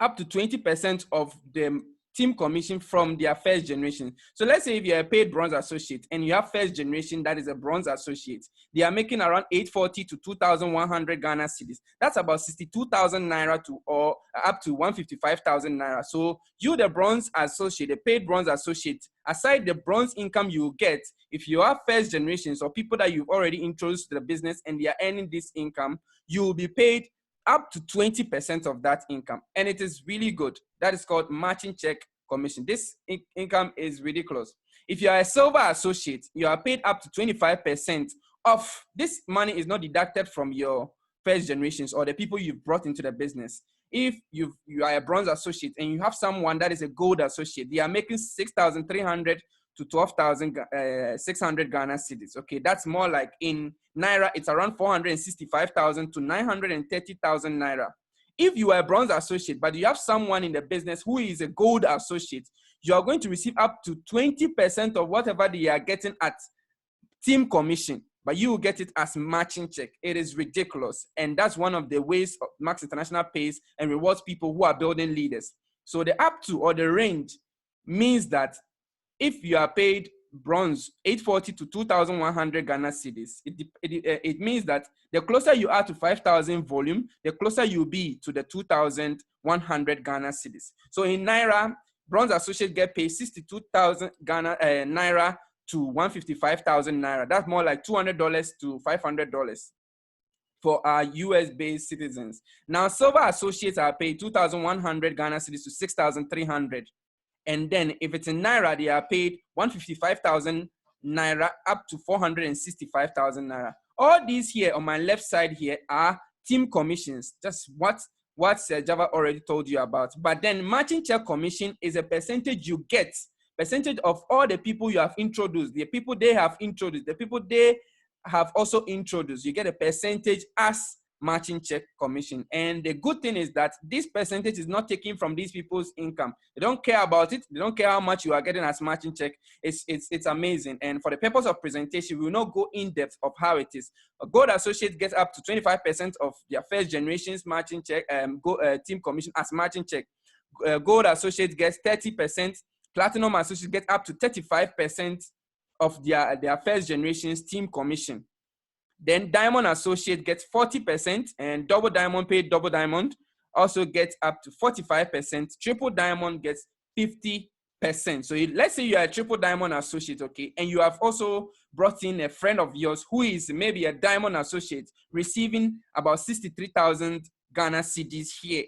up to 20% of the team commission from their first generation. So let's say if you're a paid bronze associate and you have first generation that is a bronze associate, they are making around 840 to 2,100 Ghana cedis. That's about 62,000 naira to or up to 155,000 naira. So you, the bronze associate, the paid bronze associate, aside the bronze income you get, if you have first generations or people that you've already introduced to the business and they are earning this income, you will be paid up to 20% of that income. And it is really good. That is called matching check commission. This income is ridiculous. If you are a silver associate, you are paid up to 25% of this money is not deducted from your first generations or the people you've brought into the business. If you are a bronze associate and you have someone that is a gold associate, they are making 6,300 to 12,600 Ghana cedis. Okay, that's more like in Naira, it's around 465,000 to 930,000 Naira. If you are a bronze associate, but you have someone in the business who is a gold associate, you are going to receive up to 20% of whatever they are getting at team commission, but you will get it as matching check. It is ridiculous. And that's one of the ways Max International pays and rewards people who are building leaders. So the up to or the range means that if you are paid bronze 840 to 2,100 Ghana cedis, it means that the closer you are to 5,000 volume, the closer you'll be to the 2,100 Ghana cedis. So in Naira, bronze associate get paid 62,000 Ghana Naira to 155,000 Naira. That's more like $200 to $500 for our US-based citizens. Now, silver associates are paid 2,100 Ghana cedis to 6,300. And then if it's in Naira, they are paid 155,000 Naira up to 465,000 Naira. All these here on my left side here are team commissions, just what Java already told you about. But then matching check commission is a percentage you get, percentage of all the people you have introduced, the people they have introduced, the people they have also introduced. You get a percentage as matching check commission. And the good thing is that this percentage is not taken from these people's income. They don't care about it. They don't care how much you are getting as matching check. It's amazing. And for the purpose of presentation, we will not go in depth of how it is. A gold associate gets up to 25% of their first generation's matching check, team commission as matching check. Gold associate gets 30%. Platinum associate gets up to 35% of their first generation's team commission. Then diamond associate gets 40%, and double diamond paid double diamond also gets up to 45%. Triple diamond gets 50%. So let's say you are a triple diamond associate, okay, and you have also brought in a friend of yours who is maybe a diamond associate receiving about 63,000 Ghana cedis here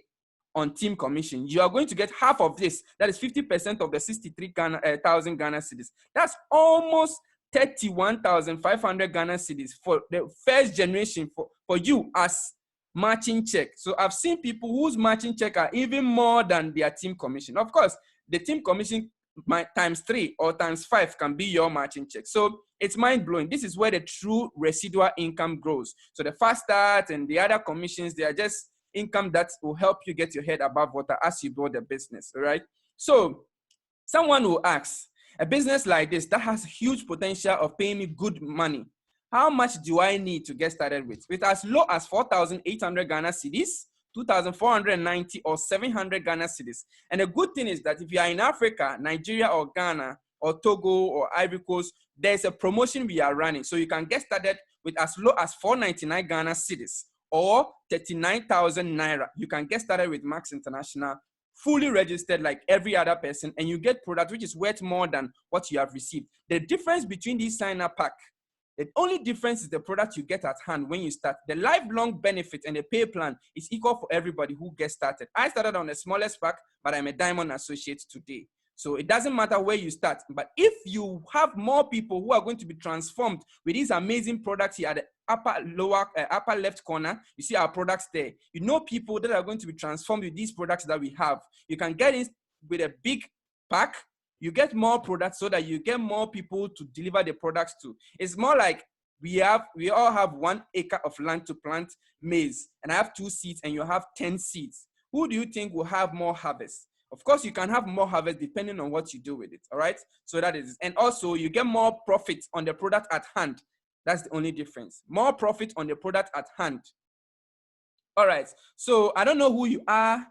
on team commission. You are going to get half of this. That is 50% of the 63,000 Ghana cedis. That's almost 31,500 Ghana cedis for the first generation for you as matching check. So I've seen people whose matching check are even more than their team commission. Of course, the team commission times 3 or times 5 can be your matching check. So it's mind-blowing. This is where the true residual income grows. So the fast start and the other commissions, they are just income that will help you get your head above water as you build the business, all right? So someone will ask, a business like this that has huge potential of paying me good money, how much do I need to get started with? With as low as 4,800 Ghana cedis, 2,490 or 700 Ghana cedis. And the good thing is that if you are in Africa, Nigeria or Ghana or Togo or Ivory Coast, there's a promotion we are running. So you can get started with as low as 499 Ghana cedis or 39,000 naira. You can get started with Max International, fully registered like every other person, and you get product which is worth more than what you have received. The difference between these sign-up pack, the only difference is the product you get at hand when you start. The lifelong benefit and the pay plan is equal for everybody who gets started. I started on the smallest pack, but I'm a Diamond Associate today. So it doesn't matter where you start, but if you have more people who are going to be transformed with these amazing products here at the upper left corner, you see our products there. You know people that are going to be transformed with these products that we have. You can get in with a big pack. You get more products so that you get more people to deliver the products to. It's more like we all have 1 acre of land to plant maize, and I have 2 seeds and you have 10 seeds. Who do you think will have more harvest? Of course, you can have more harvest depending on what you do with it, all right? So that is, and also you get more profit on the product at hand. That's the only difference. More profit on the product at hand. All right, so I don't know who you are,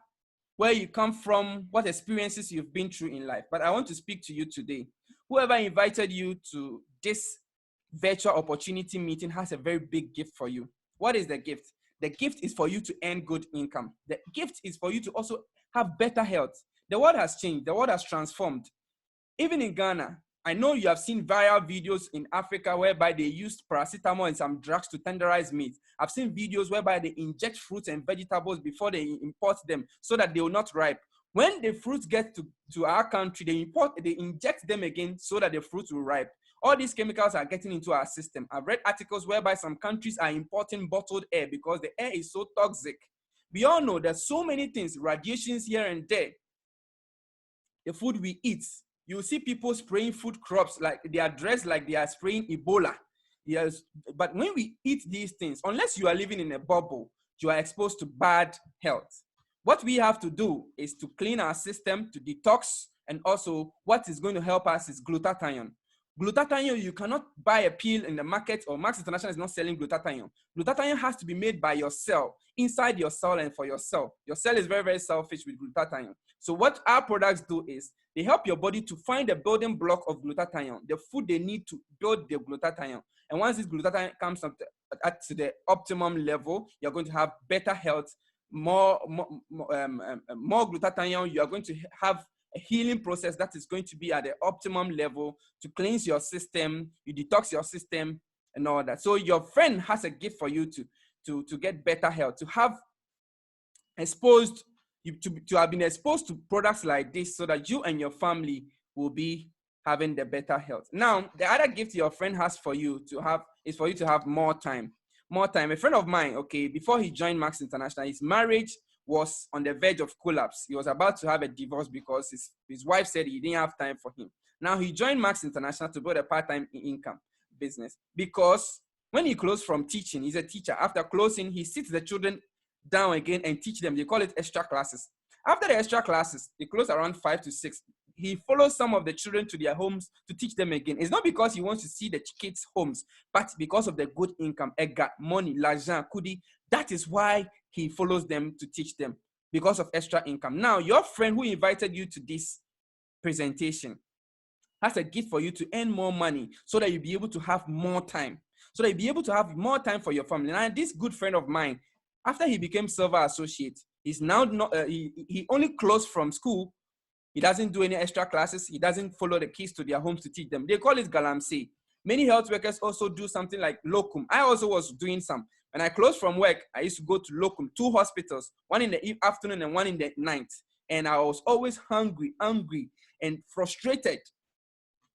where you come from, what experiences you've been through in life, but I want to speak to you today. Whoever invited you to this virtual opportunity meeting has a very big gift for you. What is the gift? The gift is for you to earn good income. The gift is for you to also have better health. The world has changed. The world has transformed. Even in Ghana, I know you have seen viral videos in Africa whereby they used paracetamol and some drugs to tenderize meat. I've seen videos whereby they inject fruits and vegetables before they import them so that they will not ripe. When the fruits get to our country, they inject them again so that the fruits will ripe. All these chemicals are getting into our system. I've read articles whereby some countries are importing bottled air because the air is so toxic. We all know there's so many things, radiations here and there. The food we eat, you see people spraying food crops like they are dressed like they are spraying Ebola. Yes, but when we eat these things, unless you are living in a bubble, you are exposed to bad health. What we have to do is to clean our system, to detox, and also what is going to help us is glutathione. Glutathione, you cannot buy a pill in the market, or Max International is not selling glutathione. Glutathione has to be made by your cell, inside your cell and for your cell. Your cell is very, very selfish with glutathione. So what our products do is they help your body to find the building block of glutathione, the food they need to build the glutathione. And once this glutathione comes up to the optimum level, you're going to have better health, more glutathione. You are going to have a healing process that is going to be at the optimum level to cleanse your system, you detox your system and all that. So your friend has a gift for you to get better health, to have exposed, to have been exposed to products like this so that you and your family will be having the better health. Now, the other gift your friend has for you to have is for you to have more time. More time. A friend of mine, okay, before he joined Max International, his marriage was on the verge of collapse. He was about to have a divorce because his wife said he didn't have time for him. Now he joined Max International to build a part-time income business because when he closed from teaching, he's a teacher. After closing, he sits the children down again and teach them. They call it extra classes. After the extra classes, they close around 5 to 6. He follows some of the children to their homes to teach them again. It's not because he wants to see the kids' homes, but because of the good income, ega, money, l'argent, kudi. That is why he follows them to teach them, because of extra income. Now, your friend who invited you to this presentation has a gift for you to earn more money so that you'll be able to have more time. So that you'll be able to have more time for your family. Now, this good friend of mine, after he became Silver Associate, he's now not, he only closed from school. He doesn't do any extra classes. He doesn't follow the kids to their homes to teach them. They call it galamsey. Many health workers also do something like locum. I also was doing some. When I closed from work, I used to go to locum, 2 hospitals, one in the afternoon and one in the night. And I was always hungry, angry, and frustrated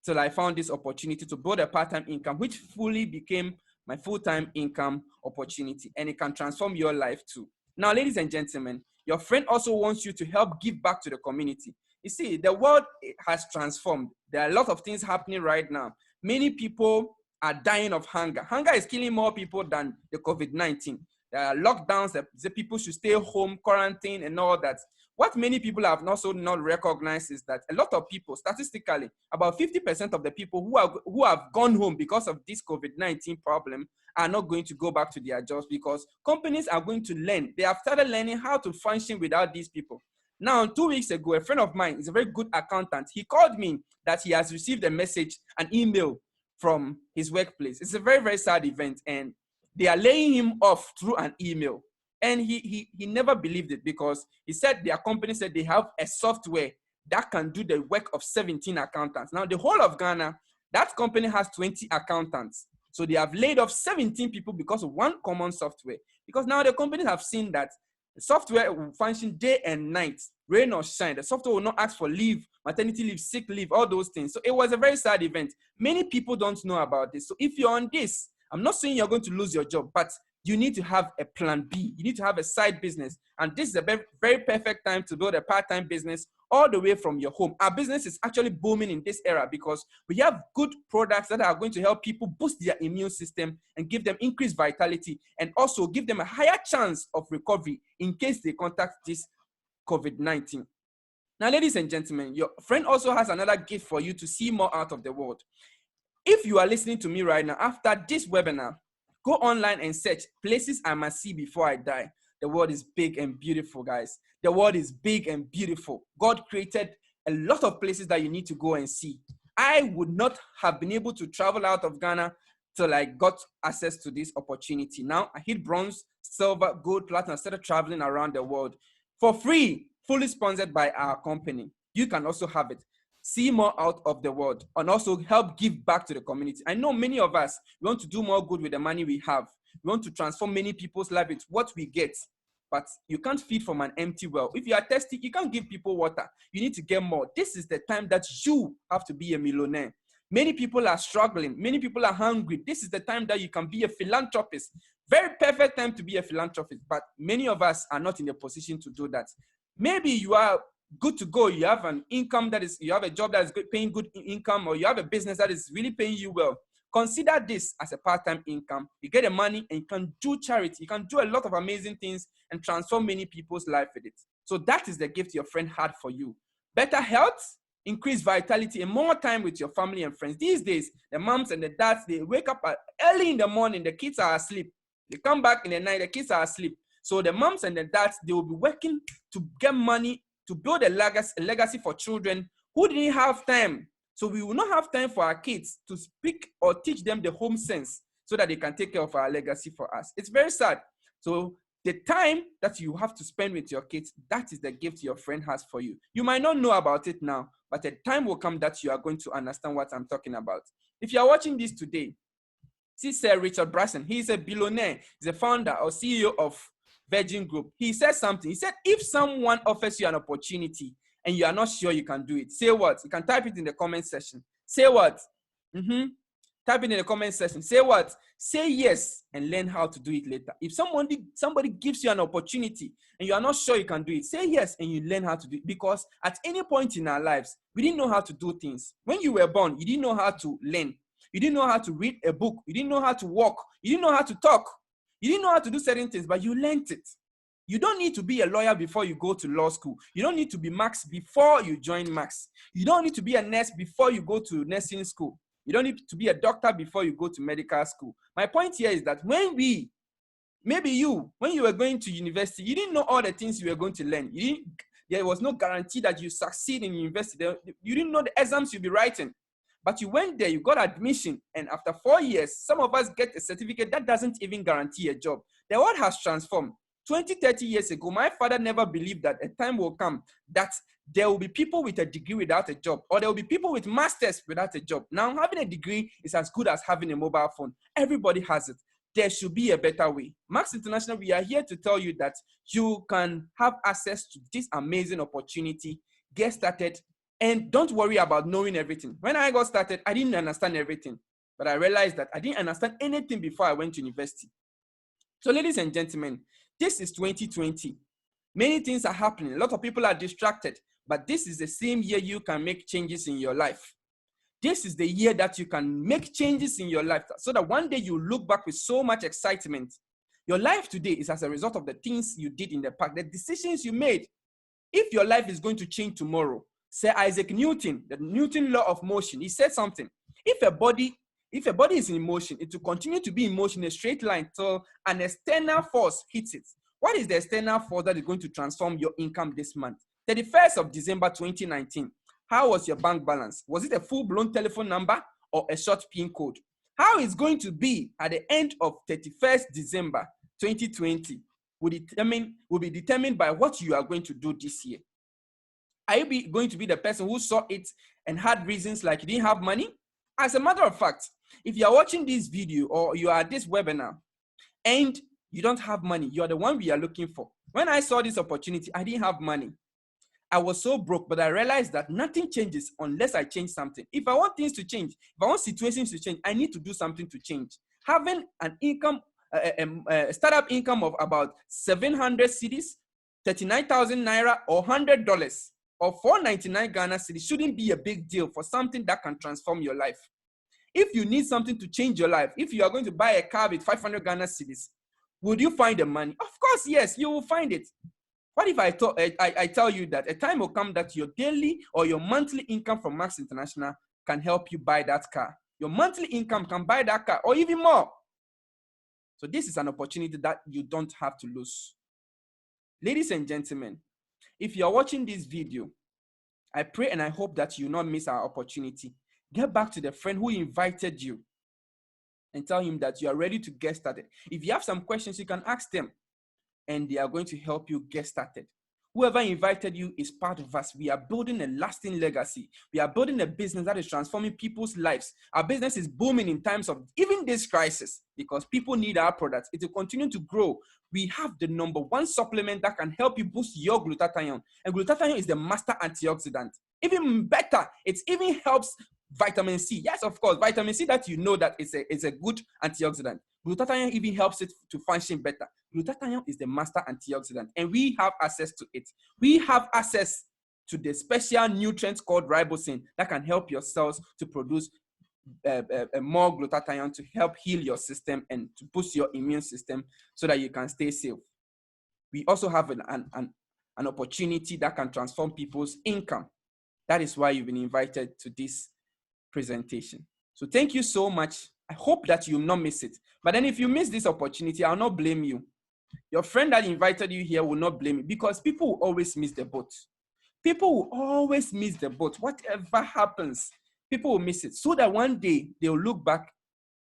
till I found this opportunity to build a part-time income, which fully became my full-time income opportunity. And it can transform your life too. Now, ladies and gentlemen, your friend also wants you to help give back to the community. You see, the world has transformed. There are a lot of things happening right now. Many people are dying of hunger. Hunger is killing more people than the COVID-19. There are lockdowns, the people should stay home, quarantine, and all that. What many people have also not recognized is that a lot of people, statistically, about 50% of the people who have gone home because of this COVID-19 problem are not going to go back to their jobs because companies are going to learn. They have started learning how to function without these people. Now, 2 weeks ago, a friend of mine is a very good accountant. He called me that he has received a message, an email from his workplace. It's a very, very sad event. And they are laying him off through an email. And he never believed it, because he said their company said they have a software that can do the work of 17 accountants. Now, the whole of Ghana, that company has 20 accountants. So they have laid off 17 people because of one common software. Because now the companies have seen that the software will function day and night, rain or shine. The software will not ask for leave, maternity leave, sick leave, all those things. So it was a very sad event. Many people don't know about this. So if you're on this, I'm not saying you're going to lose your job, but you need to have a plan B. You need to have a side business. And this is a very, very perfect time to build a part-time business all the way from your home. Our business is actually booming in this era because we have good products that are going to help people boost their immune system and give them increased vitality, and also give them a higher chance of recovery in case they contact this COVID-19. Now, ladies and gentlemen, your friend also has another gift for you to see more out of the world. If you are listening to me right now, after this webinar, go online and search places I must see before I die. The world is big and beautiful, guys. The world is big and beautiful. God created a lot of places that you need to go and see. I would not have been able to travel out of Ghana till I got access to this opportunity. Now I hit bronze, silver, gold, platinum. I started traveling around the world for free, fully sponsored by our company. You can also have it. See more out of the world, and also help give back to the community. I know many of us want to do more good with the money we have. We want to transform many people's lives with what we get, but you can't feed from an empty well. If you are thirsty, you can't give people water. You need to get more. This is the time that you have to be a millionaire. Many people are struggling. Many people are hungry. This is the time that you can be a philanthropist. Very perfect time to be a philanthropist, but many of us are not in a position to do that. Maybe you are good to go. You have an income you have a job that is paying good income, or you have a business that is really paying you well. Consider this as a part-time income. You get the money and you can do charity. You can do a lot of amazing things and transform many people's life with it. So that is the gift your friend had for you. Better health, increased vitality, and more time with your family and friends. These days, the moms and the dads, they wake up early in the morning, the kids are asleep. They come back in the night, the kids are asleep. So the moms and the dads, they will be working to get money to build a legacy for children who didn't have time. So we will not have time for our kids to speak or teach them the home sense so that they can take care of our legacy for us. It's very sad. So the time that you have to spend with your kids, that is the gift your friend has for you. You might not know about it now, but a time will come that you are going to understand what I'm talking about. If you are watching this today, see Sir Richard Branson. He's a billionaire. He's a founder or CEO of Virgin Group. He said something. He said, if someone offers you an opportunity and you are not sure you can do it, say what? You can type it in the comment section. Say what? Type it in the comment section. Say what? Say yes and learn how to do it later. If somebody gives you an opportunity and you are not sure you can do it, say yes and you learn how to do it. Because at any point in our lives, we didn't know how to do things. When you were born, you didn't know how to learn. You didn't know how to read a book. You didn't know how to walk. You didn't know how to talk. You didn't know how to do certain things, but you learned it. You don't need to be a lawyer before you go to law school. You don't need to be Max before you join Max. You don't need to be a nurse before you go to nursing school. You don't need to be a doctor before you go to medical school. My point here is that when you were going to university, you didn't know all the things you were going to learn. There was no guarantee that you succeed in university. You didn't know the exams you'll be writing. But you went there, you got admission, and after 4 years, some of us get a certificate that doesn't even guarantee a job. The world has transformed. 20, 30 years ago, my father never believed that a time will come that there will be people with a degree without a job, or there will be people with masters without a job. Now, having a degree is as good as having a mobile phone. Everybody has it. There should be a better way. Max International, we are here to tell you that you can have access to this amazing opportunity. Get started. And don't worry about knowing everything. When I got started, I didn't understand everything. But I realized that I didn't understand anything before I went to university. So ladies and gentlemen, this is 2020. Many things are happening. A lot of people are distracted. But this is the same year you can make changes in your life. This is the year that you can make changes in your life so that one day you look back with so much excitement. Your life today is as a result of the things you did in the past, the decisions you made. If your life is going to change tomorrow, Sir Isaac Newton, the Newton law of motion, he said something. If a body is in motion, it will continue to be in motion in a straight line till an external force hits it. What is the external force that is going to transform your income this month? 31st of December 2019. How was your bank balance? Was it a full-blown telephone number or a short PIN code? How it's going to be at the end of 31st December 2020 will be determined by what you are going to do this year. Are you going to be the person who saw it and had reasons like you didn't have money? As a matter of fact, if you are watching this video or you are at this webinar and you don't have money, you're the one we are looking for. When I saw this opportunity, I didn't have money. I was so broke, but I realized that nothing changes unless I change something. If I want things to change, if I want situations to change, I need to do something to change. Having an income, startup income of about 700 cedis, 39,000 naira, or $100, or 499 Ghana cedis shouldn't be a big deal for something that can transform your life. If you need something to change your life, if you are going to buy a car with 500 Ghana cedis, would you find the money? Of course, yes, you will find it. What if I tell you that a time will come that your daily or your monthly income from Max International can help you buy that car? Your monthly income can buy that car or even more. So this is an opportunity that you don't have to lose. Ladies and gentlemen, if you're watching this video, I pray and I hope that you not miss our opportunity. Get back to the friend who invited you and tell him that you are ready to get started. If you have some questions, you can ask them, and they are going to help you get started. Whoever invited you is part of us. We are building a lasting legacy. We are building a business that is transforming people's lives. Our business is booming in times of even this crisis because people need our products. It will continue to grow. We have the #1 supplement that can help you boost your glutathione. And glutathione is the master antioxidant. Even better, it even helps vitamin C. Yes, of course, vitamin C that you know that it's a good antioxidant. Glutathione even helps it to function better. Glutathione is the master antioxidant, and we have access to it. We have access to the special nutrients called ribosine that can help your cells to produce more glutathione to help heal your system and to boost your immune system so that you can stay safe. We also have an opportunity that can transform people's income. That is why you've been invited to this presentation. So thank you so much. I hope that you will not miss it. But then if you miss this opportunity, I'll not blame you. Your friend that invited you here will not blame you because people will always miss the boat. People will always miss the boat. Whatever happens, people will miss it. So that one day they'll look back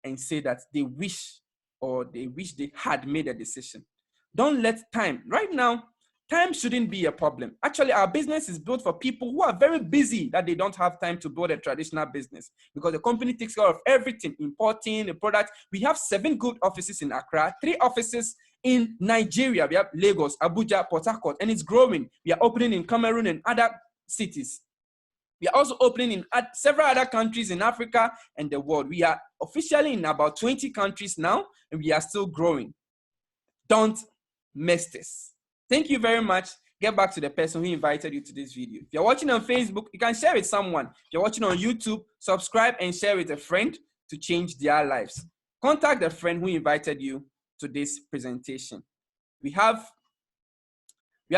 and say that they wish they had made a decision. Don't let time. Right now, time shouldn't be a problem. Actually, our business is built for people who are very busy that they don't have time to build a traditional business because the company takes care of everything, importing the product. We have 7 good offices in Accra, 3 offices in Nigeria. We have Lagos, Abuja, Port Harcourt, and it's growing. We are opening in Cameroon and other cities. We are also opening in several other countries in Africa and the world. We are officially in about 20 countries now, and we are still growing. Don't miss this. Thank you very much. Get back to the person who invited you to this video. If you're watching on Facebook, you can share with someone. If you're watching on YouTube, subscribe and share with a friend to change their lives. Contact the friend who invited you to this presentation. We have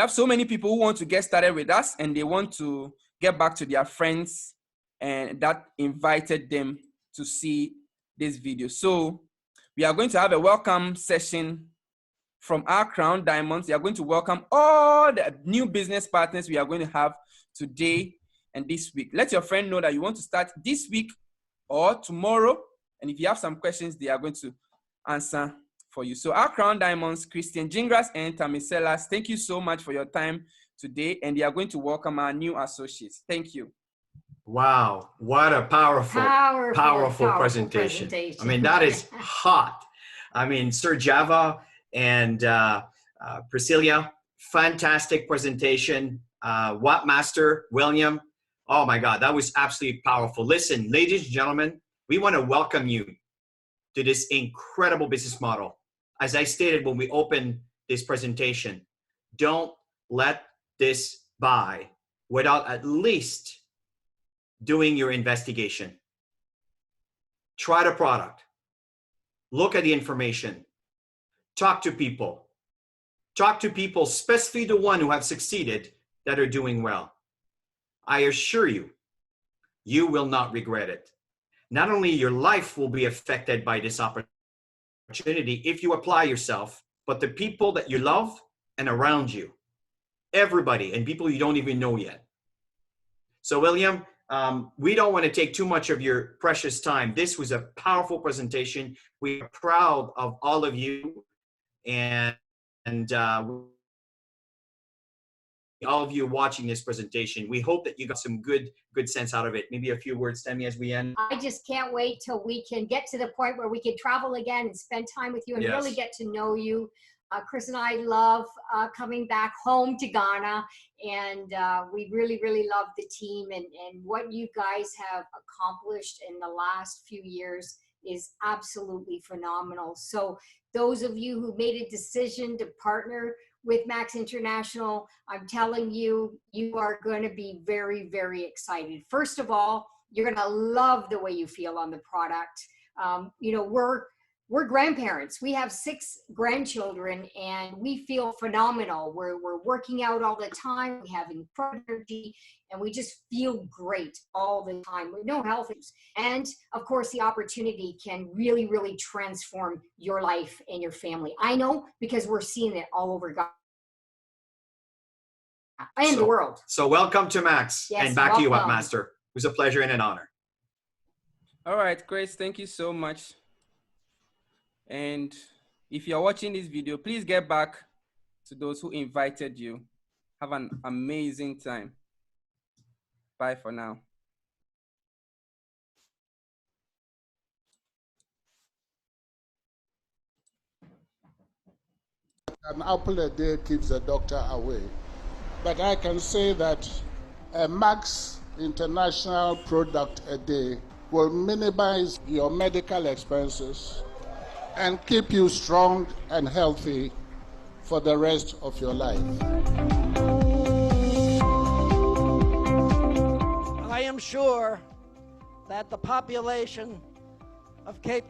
so many people who want to get started with us and they want to get back to their friends and that invited them to see this video. So we are going to have a welcome session from our Crown Diamonds. We are going to welcome all the new business partners we are going to have today and this week. Let your friend know that you want to start this week or tomorrow. And if you have some questions, they are going to answer for you. So our Crown Diamonds, Christian Gingras and Tammy Sellars, thank you so much for your time today. And they are going to welcome our new associates. Thank you. Wow. What a powerful presentation. I mean, that is hot. I mean, Sir Java and Priscilla, fantastic presentation. Wapmaster, William, oh my God, that was absolutely powerful. Listen, ladies and gentlemen, we want to welcome you to this incredible business model. As I stated when we opened this presentation, don't let this by without at least doing your investigation. Try the product. Look at the information. Talk to people. Talk to people, especially the ones who have succeeded that are doing well. I assure you, you will not regret it. Not only your life will be affected by this opportunity if you apply yourself, but the people that you love and around you, everybody, and people you don't even know yet. So William, We don't want to take too much of your precious time. This was a powerful presentation. We are proud of all of you, and all of you watching this presentation. We hope that you got some good sense out of it. Maybe a few words, Tammy, as we end. I just can't wait till we can get to the point where we can travel again and spend time with you and really get to know you. Chris and I love coming back home to Ghana, and we really, really love the team, and what you guys have accomplished in the last few years is absolutely phenomenal. So those of you who made a decision to partner with Max International, I'm telling you, you are going to be very, very excited. First of all, you're going to love the way you feel on the product. You know, we're grandparents. We have 6 grandchildren, and we feel phenomenal. We're working out all the time. We have incredible energy, and we just feel great all the time with no health issues. And of course, the opportunity can really, really transform your life and your family. I know, because we're seeing it all over Ghana and the world. So welcome to Max, and back to you, Wapmaster. It was a pleasure and an honor. All right, Grace, thank you so much. And if you're watching this video, please get back to those who invited you. Have an amazing time. Bye for now. An apple a day keeps the doctor away. But I can say that a Max International product a day will minimize your medical expenses and keep you strong and healthy for the rest of your life. I am sure that the population of Cape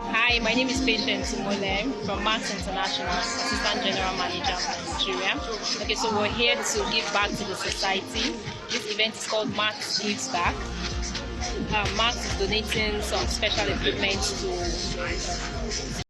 Hi, my name is Patience Umole from Max International, Assistant General Manager of Nigeria. Okay, so we're here to give back to the society. This event is called Max Gives Back. Max is donating some special equipment to